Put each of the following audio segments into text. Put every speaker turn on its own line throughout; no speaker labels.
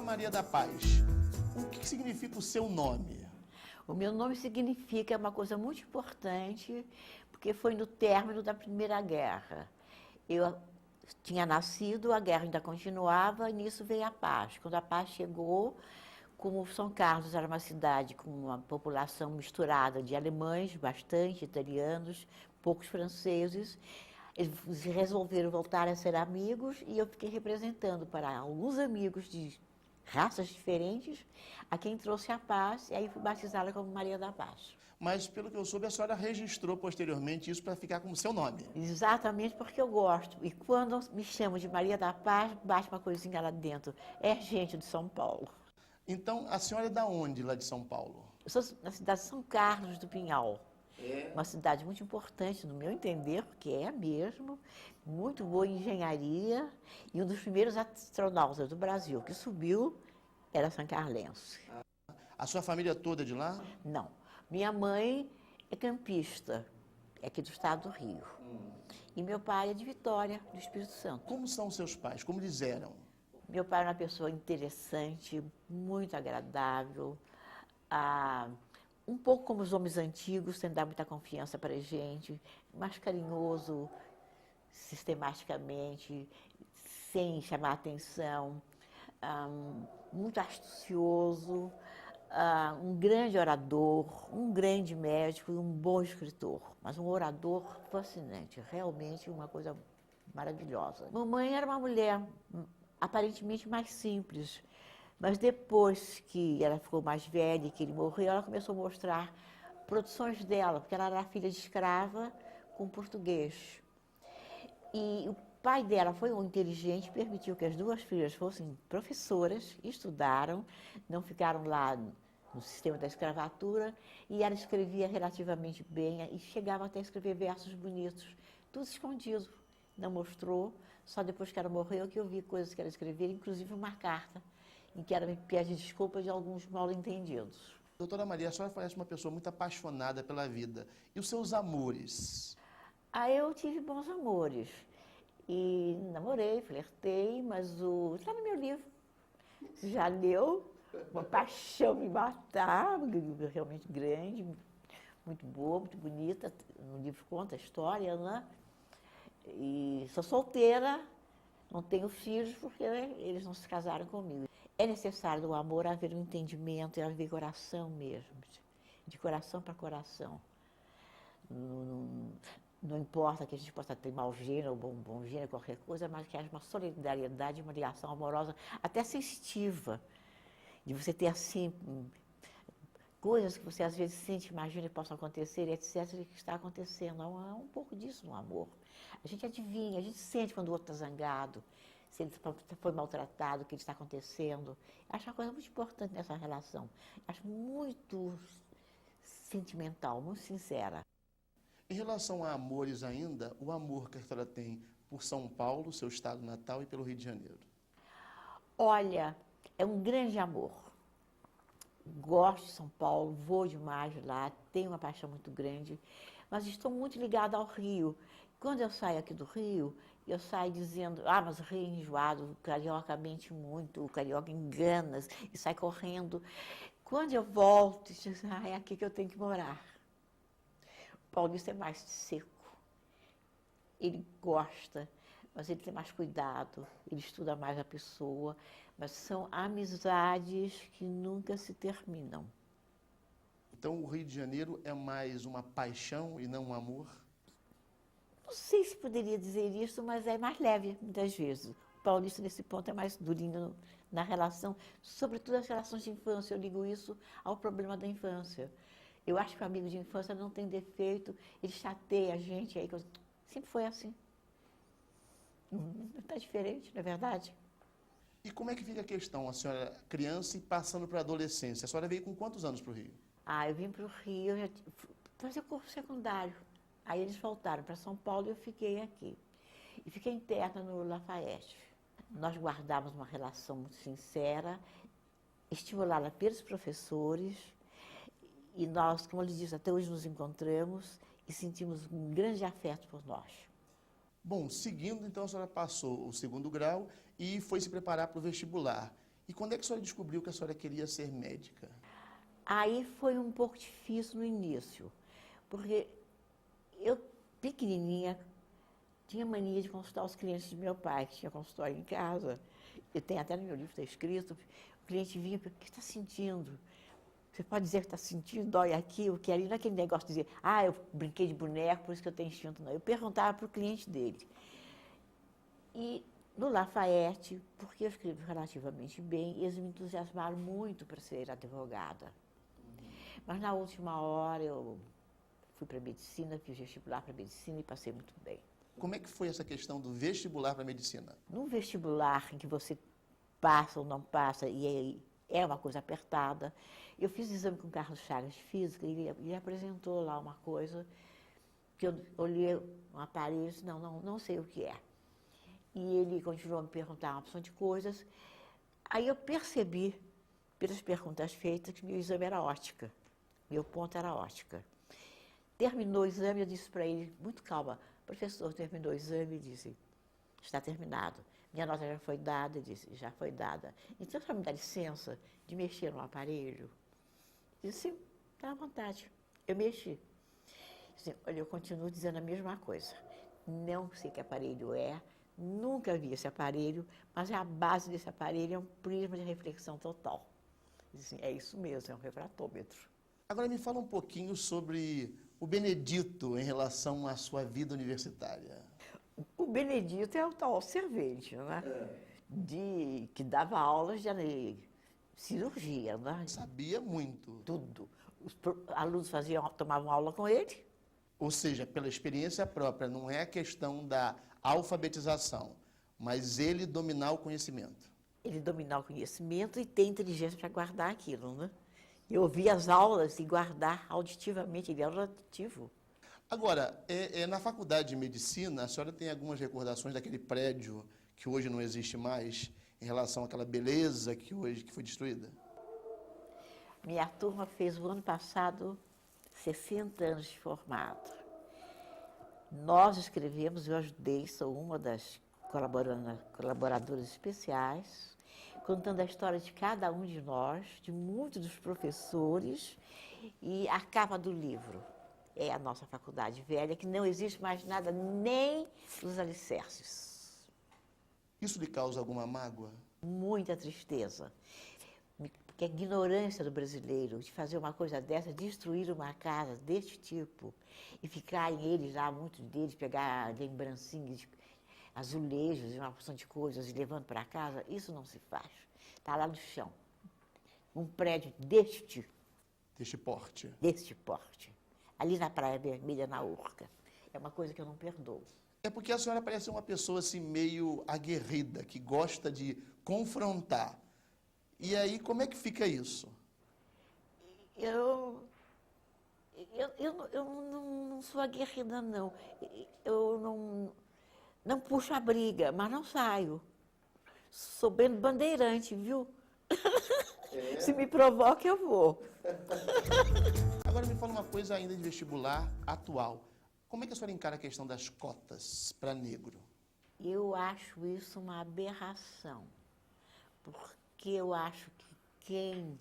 Maria da Paz, o que significa o seu nome?
O meu nome significa uma coisa muito importante, porque foi no término da Primeira Guerra. Eu tinha nascido, a guerra ainda continuava, e nisso veio a paz. Quando a paz chegou, como São Carlos era uma cidade com uma população misturada de alemães, bastante italianos, poucos franceses, eles resolveram voltar a ser amigos e eu fiquei representando para alguns amigos de raças diferentes, a quem trouxe a paz, e aí fui batizada como Maria da Paz.
Mas, pelo que eu soube, a senhora registrou posteriormente isso para ficar como seu nome.
Exatamente porque eu gosto. E quando me chamam de Maria da Paz, bate uma coisinha lá dentro. É gente de São Paulo.
Então, a senhora é da onde, lá de São Paulo?
Eu sou da cidade de São Carlos do Pinhal. Uma cidade muito importante, no meu entender, porque é mesmo, muito boa em engenharia, e um dos primeiros astronautas do Brasil que subiu era sancarlense.
A sua família toda é de lá?
Não. Minha mãe é campista, é aqui do estado do Rio. E meu pai é de Vitória, do Espírito Santo.
Como são os seus pais? Como eles eram?
Meu pai era uma pessoa interessante, muito agradável, um pouco como os homens antigos, sem dar muita confiança para a gente, mas carinhoso, sistematicamente, sem chamar atenção, muito astucioso, um grande orador, um grande médico e um bom escritor, mas um orador fascinante, realmente uma coisa maravilhosa. Mamãe era uma mulher aparentemente mais simples, mas depois que ela ficou mais velha e que ele morreu, ela começou a mostrar produções dela, porque ela era filha de escrava com português. E o pai dela foi um inteligente, permitiu que as duas filhas fossem professoras, estudaram, não ficaram lá no sistema da escravatura, e ela escrevia relativamente bem e chegava até a escrever versos bonitos, tudo escondido. Não mostrou, só depois que ela morreu que eu vi coisas que ela escrevia, inclusive uma carta em que ela me pede desculpa de alguns mal-entendidos.
Doutora Maria, a senhora parece uma pessoa muito apaixonada pela vida. E os seus amores?
Eu tive bons amores. E namorei, flertei, mas está no meu livro. Você já leu? Uma paixão me matar, realmente grande, muito boa, muito bonita. No livro conta a história, né? E sou solteira, não tenho filhos porque eles não se casaram comigo. É necessário do amor haver um entendimento e haver coração mesmo, de coração para coração. Não importa que a gente possa ter mau gênero ou bom gênero, qualquer coisa, mas que haja uma solidariedade, uma ligação amorosa, até sensitiva, de você ter assim coisas que você às vezes sente, imagina que possam acontecer, etc., e que está acontecendo. Há um pouco disso no amor. A gente adivinha, a gente sente quando o outro está zangado, se ele foi maltratado, o que está acontecendo. Acho uma coisa muito importante nessa relação. Acho muito sentimental, muito sincera.
Em relação a amores ainda, o amor que a senhora tem por São Paulo, seu estado natal, e pelo Rio de Janeiro?
Olha, é um grande amor. Gosto de São Paulo, vou demais lá, tenho uma paixão muito grande, mas estou muito ligada ao Rio. Quando eu saio aqui do Rio, eu saio dizendo, mas o Rio é enjoado, o carioca mente muito, o carioca engana e sai correndo. Quando eu volto, eu digo, é aqui que eu tenho que morar. O paulista é mais seco, ele gosta, mas ele tem mais cuidado, ele estuda mais a pessoa, mas são amizades que nunca se terminam.
Então, o Rio de Janeiro é mais uma paixão e não um amor?
Não sei se poderia dizer isso, mas é mais leve, muitas vezes. O paulista, nesse ponto, é mais durinho na relação, sobretudo as relações de infância. Eu ligo isso ao problema da infância. Eu acho que o amigo de infância não tem defeito, ele chateia a gente, aí sempre foi assim. Não está diferente, não é verdade?
E como é que fica a questão, a senhora criança e passando para a adolescência? A senhora veio com quantos anos para o Rio?
Eu vim para o Rio, eu fazer curso secundário. Aí eles voltaram para São Paulo e eu fiquei aqui. E fiquei interna no Lafayette. Nós guardávamos uma relação muito sincera, estimulada pelos professores, e nós, como eu lhes disse, até hoje nos encontramos e sentimos um grande afeto por nós.
Bom, seguindo, então, a senhora passou o segundo grau e foi se preparar para o vestibular. E quando é que a senhora descobriu que a senhora queria ser médica?
Aí foi um pouco difícil no início, porque eu, pequenininha, tinha mania de consultar os clientes do meu pai, que tinha consultório em casa. Eu tenho até no meu livro, está escrito, o cliente vinha, o que está sentindo? Você pode dizer que está sentindo, dói aqui, o que ali, não é aquele negócio de dizer, eu brinquei de boneco, por isso que eu tenho instinto, não. Eu perguntava para o cliente dele. E no Lafayette, porque eu escrevo relativamente bem, eles me entusiasmaram muito para ser advogada. Mas na última hora eu fui para medicina, fiz vestibular para medicina e passei muito bem.
Como é que foi essa questão do vestibular para medicina?
No vestibular em que você passa ou não passa, e aí é uma coisa apertada, eu fiz exame com o Carlos Chagas de Física e ele apresentou lá uma coisa que eu olhei um aparelho e disse, não sei o que é. E ele continuou a me perguntar uma opção de coisas. Aí eu percebi, pelas perguntas feitas, que meu exame era ótica. Meu ponto era ótica. Terminou o exame, eu disse para ele, muito calma, professor, terminou o exame e disse, está terminado. Minha nota já foi dada, ele disse, já foi dada. Então, você vai me dar licença de mexer no aparelho? Eu disse, sim, está à vontade. Eu mexi. Disse, olha, eu continuo dizendo a mesma coisa. Não sei que aparelho é, nunca vi esse aparelho, mas a base desse aparelho é um prisma de reflexão total. Disse, é isso mesmo, é um refratômetro.
Agora me fala um pouquinho sobre o Benedito em relação à sua vida universitária.
O Benedito é o tal servente, né? Que dava aulas de cirurgia, né?
Sabia muito.
Tudo. Os alunos tomavam aula com ele.
Ou seja, pela experiência própria, não é a questão da alfabetização, mas ele dominar o conhecimento.
Ele dominar o conhecimento e ter inteligência para guardar aquilo, né? Eu ouvia as aulas e guardar auditivamente, ele era auditivo.
Agora, na faculdade de medicina, a senhora tem algumas recordações daquele prédio que hoje não existe mais, em relação àquela beleza que hoje foi destruída?
Minha turma fez o ano passado 60 anos de formado. Nós escrevemos, eu ajudei, sou uma das colaboradoras especiais, contando a história de cada um de nós, de muitos dos professores, e a capa do livro é a nossa faculdade velha, que não existe mais nada, nem os alicerces.
Isso lhe causa alguma mágoa?
Muita tristeza. Porque a ignorância do brasileiro de fazer uma coisa dessa, destruir uma casa deste tipo, e ficarem eles lá, muitos deles, pegar lembrancinhas, azulejos e uma porção de coisas e levando para casa, isso não se faz. Está lá no chão. Um prédio deste porte, ali na Praia Vermelha, na Urca. É uma coisa que eu não perdoo.
É porque a senhora parece uma pessoa assim meio aguerrida, que gosta de confrontar. E aí, como é que fica isso?
Eu não sou aguerrida, não. Eu não puxo a briga, mas não saio. Sou bem bandeirante, viu? É? Se me provoca, eu vou.
Agora me fala uma coisa ainda de vestibular atual. Como é que a senhora encara a questão das cotas para negro?
Eu acho isso uma aberração, porque eu acho que quem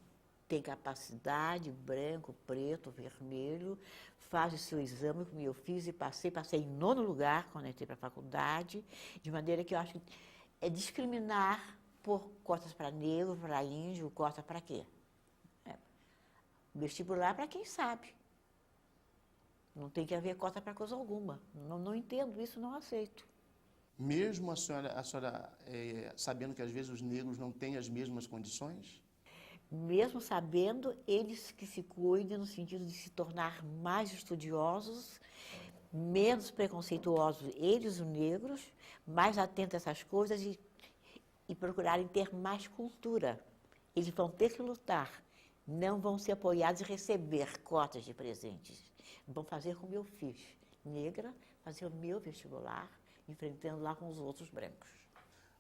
tem capacidade, branco, preto, vermelho, faz o seu exame, como eu fiz e passei em 9º lugar quando entrei para a faculdade, de maneira que eu acho que é discriminar por cotas para negro, para índio, cota para quê? Vestibular para quem sabe. Não tem que haver cota para coisa alguma. Não entendo isso, não aceito.
Mesmo a senhora sabendo que às vezes os negros não têm as mesmas condições?
Mesmo sabendo, eles que se cuidem no sentido de se tornar mais estudiosos, menos preconceituosos, eles, os negros, mais atentos a essas coisas e procurarem ter mais cultura. Eles vão ter que lutar, não vão ser apoiados e receber cotas de presentes. Vão fazer como eu fiz, negra, fazer o meu vestibular, enfrentando lá com os outros brancos.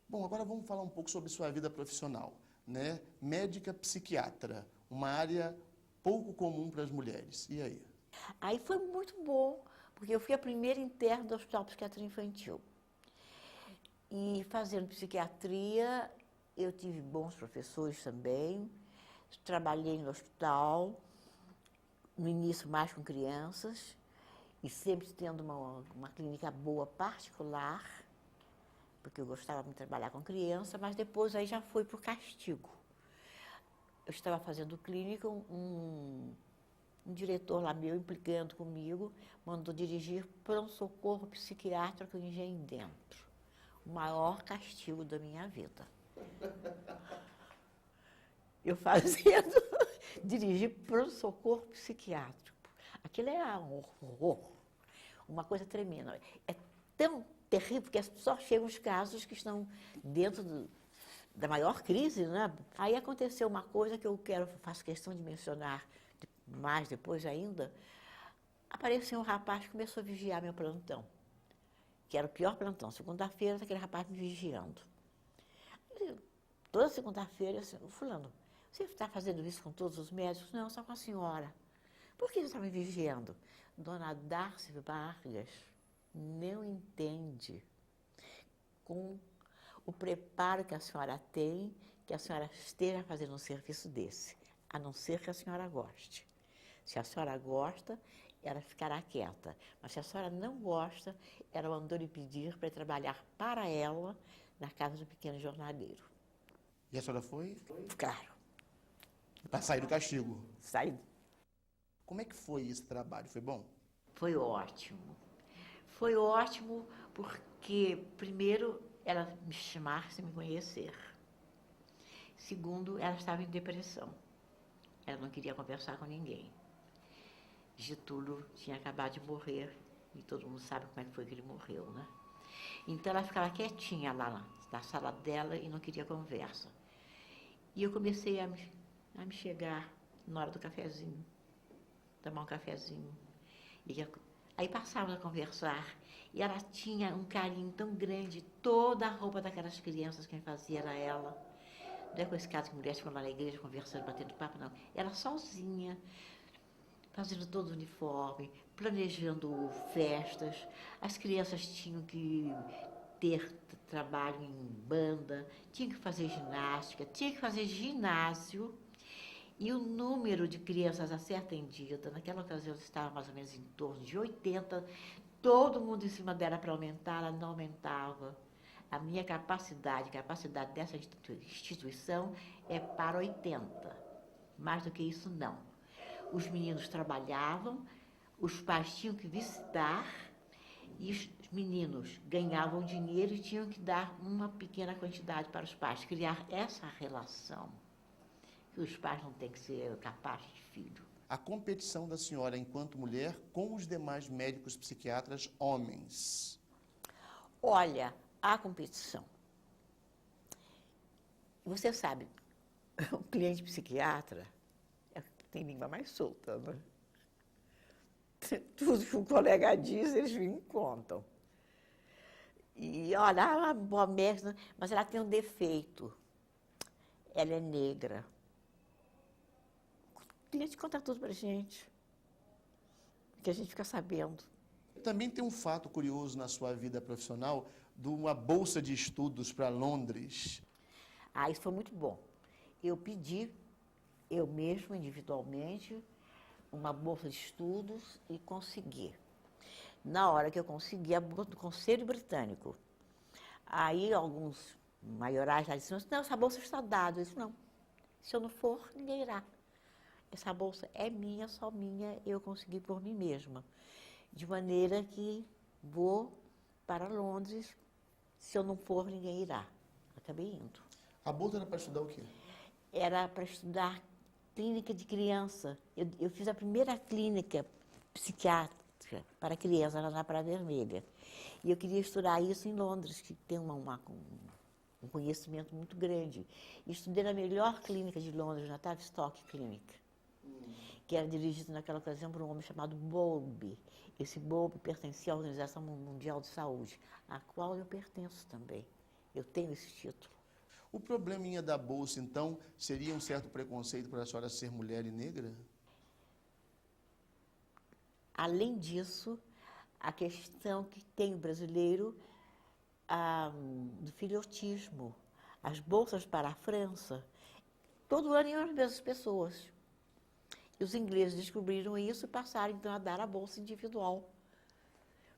Bom, agora vamos falar um pouco sobre sua vida profissional, né? Médica psiquiatra, uma área pouco comum para as mulheres. E aí?
Aí foi muito bom, porque eu fui a primeira interna do Hospital Psiquiatria Infantil. E fazendo psiquiatria, Eu tive bons professores também, trabalhei no hospital, no início mais com crianças, e sempre tendo uma clínica boa particular, porque eu gostava muito de trabalhar com criança, mas depois aí já foi por castigo. Eu estava fazendo clínica, um diretor lá meu, implicando comigo, mandou dirigir pronto-socorro psiquiátrico em Engenho Dentro. O maior castigo da minha vida. Eu fazendo, dirigir pronto-socorro psiquiátrico. Aquilo é um horror, uma coisa tremenda. É tão terrível que só chegam os casos que estão dentro da maior crise, né? Aí aconteceu uma coisa que eu faço questão de mencionar mais depois ainda. Apareceu um rapaz que começou a vigiar meu plantão, que era o pior plantão. Segunda-feira, aquele rapaz me vigiando. Toda segunda-feira, assim, fulano, você está fazendo isso com todos os médicos? Não, só com a senhora. Por que você está me vigiando? Dona Darcy Vargas não entende com o preparo que a senhora tem, que a senhora esteja fazendo um serviço desse, a não ser que a senhora goste. Se a senhora gosta, ela ficará quieta. Mas se a senhora não gosta, ela mandou lhe pedir para trabalhar para ela na casa do pequeno jornaleiro.
E a senhora foi?
Claro.
Para sair do castigo.
Saí.
Como é que foi esse trabalho? Foi bom?
Foi ótimo. Foi ótimo porque, primeiro, ela me chamar sem me conhecer. Segundo, ela estava em depressão. Ela não queria conversar com ninguém. Getúlio tinha acabado de morrer e todo mundo sabe como é que foi que ele morreu, né? Então ela ficava quietinha lá na sala dela e não queria conversa. E eu comecei a me chegar na hora do cafezinho, tomar um cafezinho. Aí passávamos a conversar e ela tinha um carinho tão grande, toda a roupa daquelas crianças quem fazia era ela. Não é com esse caso que mulheres ficam lá na igreja conversando, batendo papo, não. Ela sozinha, fazendo todo o uniforme, planejando festas. As crianças tinham que ter trabalho em banda, tinham que fazer ginástica, tinha que fazer ginásio. E o número de crianças a ser atendida, naquela ocasião estava mais ou menos em torno de 80, todo mundo em cima dela para aumentar, ela não aumentava. A minha capacidade dessa instituição é para 80. Mais do que isso, não. Os meninos trabalhavam, os pais tinham que visitar e os meninos ganhavam dinheiro e tinham que dar uma pequena quantidade para os pais, criar essa relação. Que os pais não têm que ser capazes de filho.
A competição da senhora enquanto mulher com os demais médicos psiquiatras homens.
Olha, a competição. Você sabe, o cliente psiquiatra tem língua mais solta, né? Tudo que um colega diz, eles vêm e contam. E olha, a boa médica, mas ela tem um defeito. Ela é negra. O cliente conta tudo pra gente, que a gente fica sabendo.
Também tem um fato curioso na sua vida profissional de uma bolsa de estudos para Londres.
Ah, isso foi muito bom. Eu pedi, eu mesma, individualmente, uma bolsa de estudos e consegui. Na hora que eu consegui, a bolsa do Conselho Britânico. Aí alguns maiorais lá disseram, não, essa bolsa está dada. Eu disse, não, se eu não for, ninguém irá. Essa bolsa é minha, só minha, eu consegui por mim mesma. De maneira que vou para Londres, se eu não for, ninguém irá. Acabei indo.
A bolsa era para estudar o quê?
Era para estudar clínica de criança. Eu fiz a primeira clínica psiquiátrica para criança lá na Praia Vermelha. E eu queria estudar isso em Londres, que tem um conhecimento muito grande. E estudei na melhor clínica de Londres, na Tavistock Clinic, que era dirigido naquela ocasião por um homem chamado Bowlby. Esse Bowlby pertencia à Organização Mundial de Saúde, à qual eu pertenço também. Eu tenho esse título.
O probleminha da bolsa, então, seria um certo preconceito para a senhora ser mulher e negra?
Além disso, a questão que tem o brasileiro do filhotismo. as bolsas para a França, todo ano iam as mesmas pessoas. E os ingleses descobriram isso e passaram, então, a dar a bolsa individual.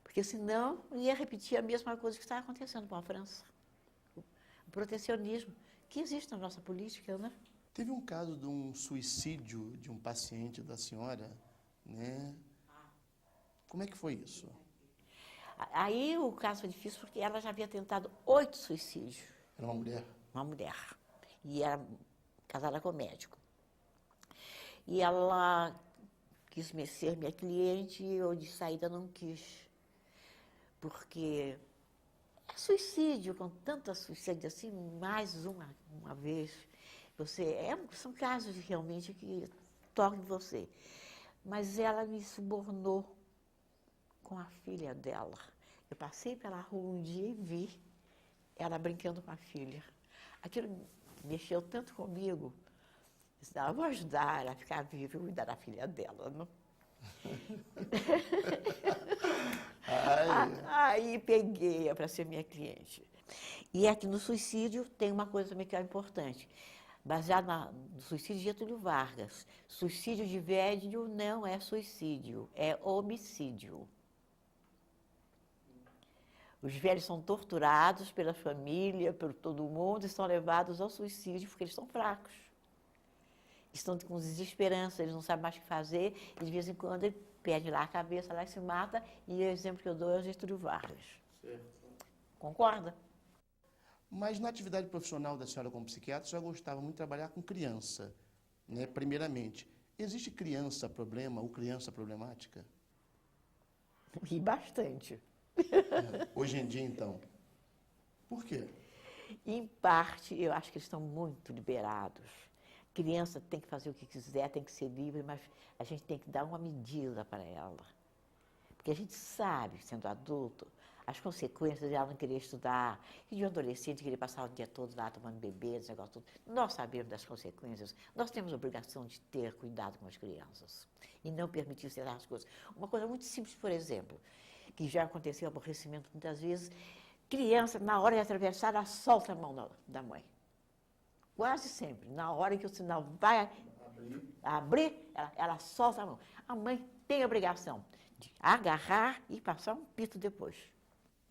Porque, senão, ia repetir a mesma coisa que estava acontecendo com a França. O protecionismo, que existe na nossa política, né?
Teve um caso de um suicídio de um paciente da senhora, né? Como é que foi isso?
Aí o caso foi difícil porque ela já havia tentado 8 suicídios.
Era uma mulher?
Uma mulher. E era casada com médico. E ela quis ser minha cliente e eu de saída não quis. Porque é suicídio, com tanta suicídio assim, mais uma vez. São casos realmente que tocam em você. Mas ela me subornou com a filha dela. Eu passei pela rua um dia e vi ela brincando com a filha. Aquilo mexeu tanto comigo. Eu disse, eu vou ajudar ela a ficar viva e cuidar da filha dela. Não? Aí peguei-a para ser minha cliente. E aqui no suicídio tem uma coisa também que é importante. Baseado no suicídio de Getúlio Vargas. Suicídio de velho não é suicídio, é homicídio. Os velhos são torturados pela família, por todo mundo, e são levados ao suicídio porque eles estão fracos. Estão com desesperança, eles não sabem mais o que fazer, e de vez em quando ele perde lá a cabeça, lá e se mata, e o exemplo que eu dou é o Getúlio Vargas. Certo. Concorda?
Mas na atividade profissional da senhora como psiquiatra, a senhora gostava muito de trabalhar com criança, né? Primeiramente. Existe criança problema ou criança problemática?
E bastante.
Hoje em dia, então. Por quê?
Em parte, eu acho que eles estão muito liberados. Criança tem que fazer o que quiser, tem que ser livre, mas a gente tem que dar uma medida para ela. Porque a gente sabe, sendo adulto, as consequências de ela não querer estudar, e de um adolescente querer passar o dia todo lá tomando bebê, esse negócio todo. Nós sabemos das consequências, nós temos a obrigação de ter cuidado com as crianças e não permitir certas coisas. Uma coisa muito simples, por exemplo, que já aconteceu aborrecimento muitas vezes, criança, na hora de atravessar, ela solta a mão da mãe. Quase sempre, na hora que o sinal vai abrir, ela solta a mão. A mãe tem a obrigação de agarrar e passar um pito depois.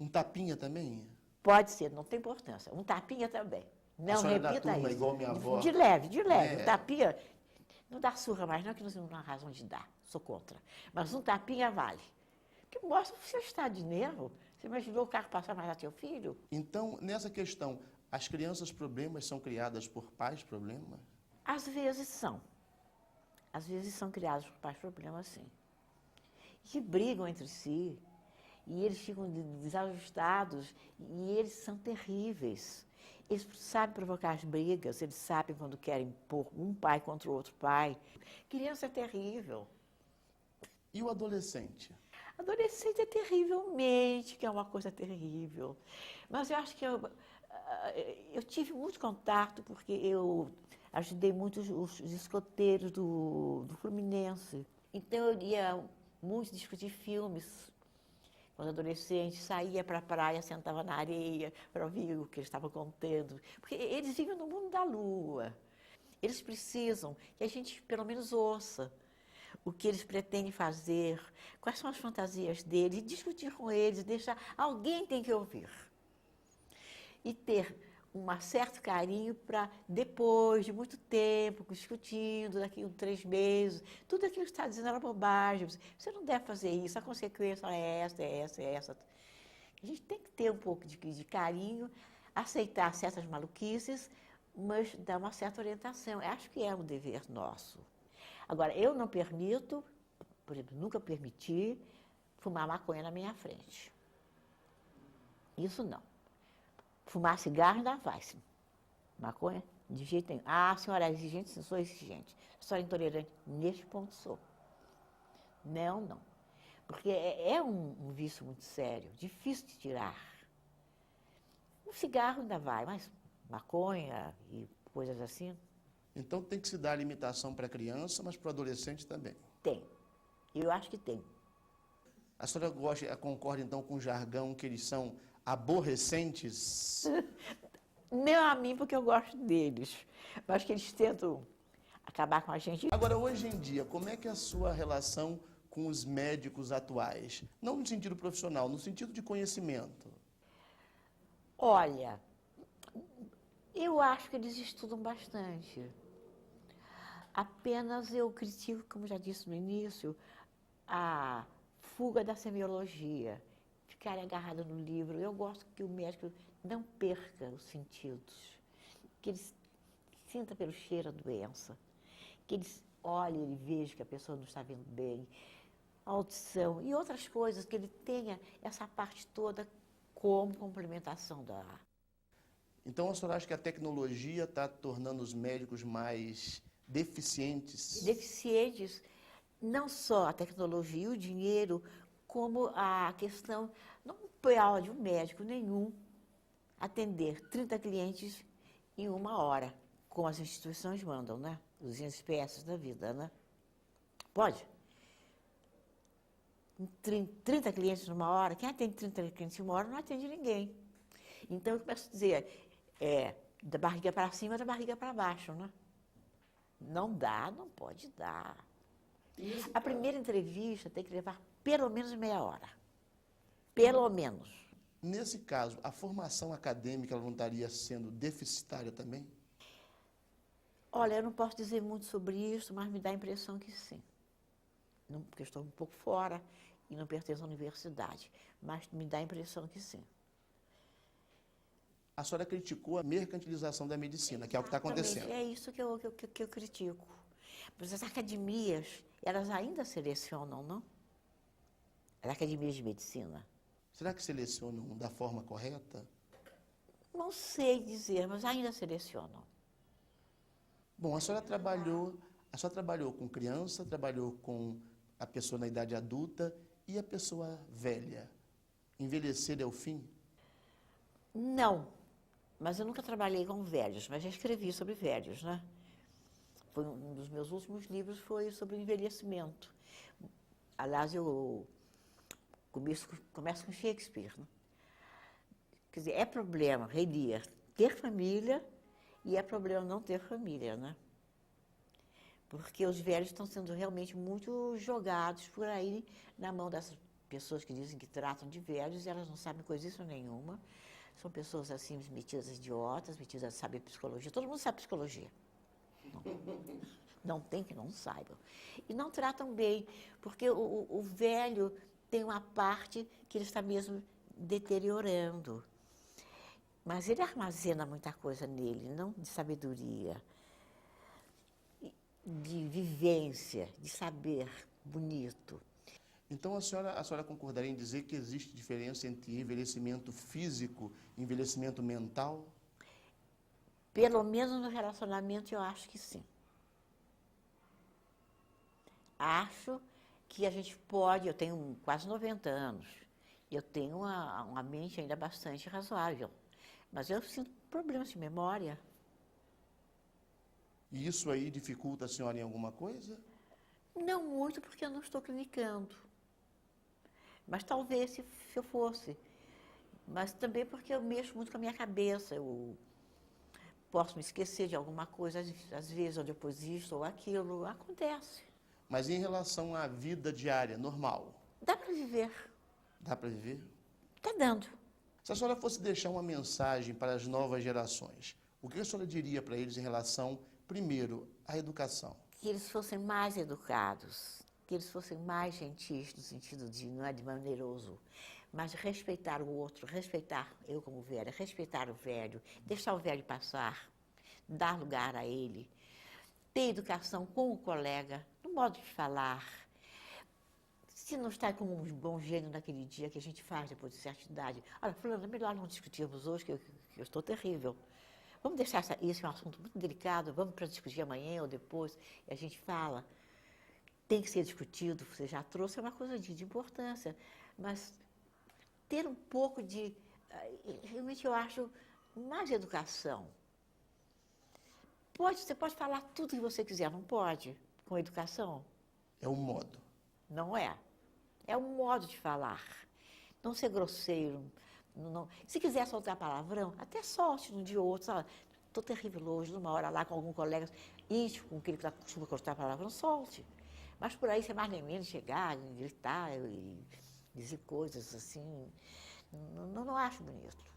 Um tapinha também?
Pode ser, não tem importância. Um tapinha também. Não repita isso.
Igual minha avó.
De leve, de leve. Um tapinha, não dá surra mais, não, que não há razão de dar. Sou contra. Mas um tapinha vale. Que mostra o seu estado de nervo. Você imaginou o carro passar mais a teu filho?
Então, nessa questão, as crianças problemas são criadas por pais problemas?
Às vezes são. Às vezes são criadas por pais problemas, sim. Que brigam entre si. E eles ficam desajustados e eles são terríveis. Eles sabem provocar as brigas, eles sabem quando querem pôr um pai contra o outro pai. Criança é terrível.
E o adolescente?
Adolescente é terrivelmente, que é uma coisa terrível. Mas eu acho que eu tive muito contato, porque eu ajudei muito os escoteiros do Fluminense. Então eu ia muito discutir filmes. Quando adolescente, saía para a praia, sentava na areia para ouvir o que eles estavam contando. Porque eles vivem no mundo da lua. Eles precisam que a gente, pelo menos, ouça o que eles pretendem fazer, quais são as fantasias deles, e discutir com eles, deixar... Alguém tem que ouvir. E ter um certo carinho para, depois de muito tempo, discutindo, daqui a 3 meses, tudo aquilo que está dizendo era bobagem. Você não deve fazer isso, a consequência é essa, é essa, é essa. A gente tem que ter um pouco de carinho, aceitar certas maluquices, mas dar uma certa orientação. Eu acho que é um dever nosso. Agora, eu não permito, por exemplo, nunca permiti fumar maconha na minha frente. Isso não. Fumar cigarro ainda faz. Maconha, de jeito nenhum. Ah, a senhora é exigente? Sim, sou exigente. A senhora é intolerante? Neste ponto sou. Não, não. Porque é um vício muito sério, difícil de tirar. O cigarro ainda vai, mas maconha e coisas assim?
Então tem que se dar limitação para a criança, mas para o adolescente também?
Tem. Eu acho que tem.
A senhora concorda então com o jargão que eles são aborrecentes?
Não a mim, porque eu gosto deles, mas que eles tentam acabar com a gente.
Agora, hoje em dia, como é que é a sua relação com os médicos atuais? Não no sentido profissional, no sentido de conhecimento.
Olha, eu acho que eles estudam bastante. Apenas eu critico, como já disse no início, a fuga da semiologia, ficar agarrado no livro. Eu gosto que o médico não perca os sentidos, que ele sinta pelo cheiro a doença, que ele olhe e veja que a pessoa não está vendo bem, a audição e outras coisas, que ele tenha essa parte toda como complementação da...
Então, a senhora acha que a tecnologia está tornando os médicos mais deficientes?
Deficientes, não só a tecnologia e o dinheiro, como a questão, não pode um médico nenhum atender 30 clientes em 1 hora, como as instituições mandam, né? Os espécies da vida, né? Pode? 30 clientes numa hora, quem atende 30 clientes em 1 hora não atende ninguém. Então, eu começo a dizer, da barriga para cima, da barriga para baixo, né? Não dá, não pode dar. A primeira entrevista tem que levar pelo menos meia hora. Pelo menos.
Nesse caso, a formação acadêmica ela não estaria sendo deficitária também?
Olha, eu não posso dizer muito sobre isso, mas me dá a impressão que sim. Não, porque eu estou um pouco fora e não pertenço à universidade, mas me dá a impressão que sim.
A senhora criticou a mercantilização da medicina, que é o que está acontecendo.
É isso que eu critico. Mas as academias, elas ainda selecionam, não? As academias de medicina.
Será que selecionam da forma correta?
Não sei dizer, mas ainda selecionam.
Bom, a senhora trabalhou com criança, trabalhou com a pessoa na idade adulta e a pessoa velha. Envelhecer é o fim?
Não, mas eu nunca trabalhei com velhos, mas já escrevi sobre velhos, né? Foi um dos meus últimos livros foi sobre o envelhecimento. Aliás, eu começo com Shakespeare, né? Quer dizer, é problema, Rei Lear, ter família e é problema não ter família, né? Porque os velhos estão sendo realmente muito jogados por aí na mão dessas pessoas que dizem que tratam de velhos e elas não sabem coisíssima nenhuma. São pessoas assim, metidas idiotas, metidas a saber psicologia. Todo mundo sabe psicologia. Não tem que não saibam. E não tratam bem, porque o velho tem uma parte que ele está mesmo deteriorando. Mas ele armazena muita coisa nele, não de sabedoria, de vivência, de saber bonito.
Então, a senhora concordaria em dizer que existe diferença entre envelhecimento físico e envelhecimento mental?
Pelo menos no relacionamento, eu acho que sim. Acho que a gente pode, eu tenho quase 90 anos, eu tenho uma mente ainda bastante razoável, mas eu sinto problemas de memória.
E isso aí dificulta a senhora em alguma coisa?
Não muito, porque eu não estou clinicando. Mas talvez se eu fosse. Mas também porque eu mexo muito com a minha cabeça. Eu posso me esquecer de alguma coisa, às vezes, ou depois isto ou aquilo. Acontece.
Mas em relação à vida diária, normal,
Dá para viver.
dá para viver?
Está dando.
Se a senhora fosse deixar uma mensagem para as novas gerações, o que a senhora diria para eles em relação, primeiro, à educação?
Que eles fossem mais educados, que eles fossem mais gentis, no sentido de, não é de maneiroso, mas respeitar o outro, respeitar eu como velha, respeitar o velho, deixar o velho passar, dar lugar a ele, ter educação com o colega, no modo de falar. Se não está com um bom gênio naquele dia que a gente faz depois de certa idade, olha, fulano, é melhor não discutirmos hoje, que eu estou terrível. Vamos deixar isso é um assunto muito delicado, vamos para discutir amanhã ou depois, e a gente fala. Tem que ser discutido, você já trouxe, é uma coisa de importância, mas ter um pouco de, realmente eu acho, mais educação. Você pode falar tudo que você quiser, não pode, com educação?
É o modo.
Não é. É um modo de falar. Não ser grosseiro, Se quiser soltar palavrão, até solte num dia ou outro. Estou terrível hoje, numa hora lá com algum colega íntimo, com quem ele costuma cortar palavrão, solte. Mas por aí, você mais nem menos chegar, gritar e dizer coisas assim, não acho bonito.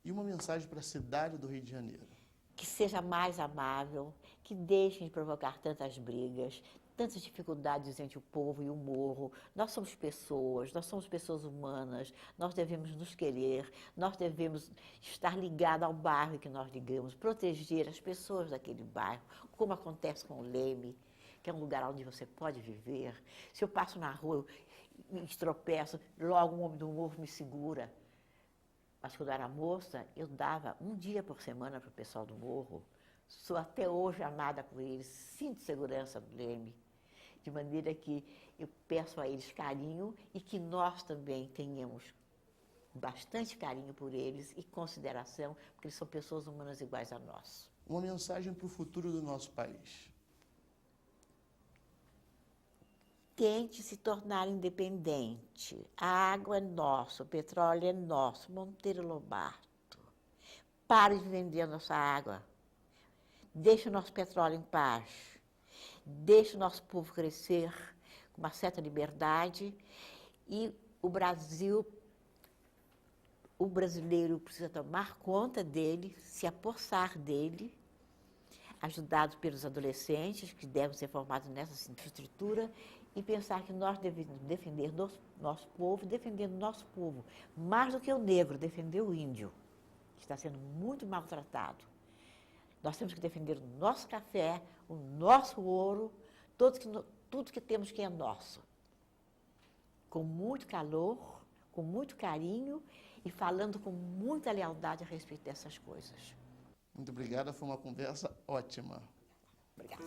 E uma mensagem para a cidade do Rio de Janeiro?
Que seja mais amável, que deixem de provocar tantas brigas, tantas dificuldades entre o povo e o morro. Nós somos pessoas humanas, nós devemos nos querer, nós devemos estar ligados ao bairro que nós ligamos, proteger as pessoas daquele bairro, como acontece com o Leme, que é um lugar onde você pode viver. Se eu passo na rua e me tropeço, logo um homem do morro me segura. Mas quando eu era moça, eu dava um dia por semana para o pessoal do morro. Sou até hoje amada por eles, sinto segurança do Leme. De maneira que eu peço a eles carinho e que nós também tenhamos bastante carinho por eles e consideração, porque eles são pessoas humanas iguais a nós.
Uma mensagem para o futuro do nosso país?
Tente se tornar independente. A água é nossa, o petróleo é nosso. Monteiro Lobato. Pare de vender a nossa água. Deixe o nosso petróleo em paz. Deixe o nosso povo crescer com uma certa liberdade. E o brasileiro precisa tomar conta dele, se apossar dele, ajudado pelos adolescentes, que devem ser formados nessa infraestrutura, e pensar que nós devemos defender nosso povo, defendendo o nosso povo, mais do que o negro, defender o índio, que está sendo muito maltratado. Nós temos que defender o nosso café, o nosso ouro, tudo que temos que é nosso. Com muito calor, com muito carinho e falando com muita lealdade a respeito dessas coisas.
Muito obrigada, foi uma conversa ótima.
Obrigada.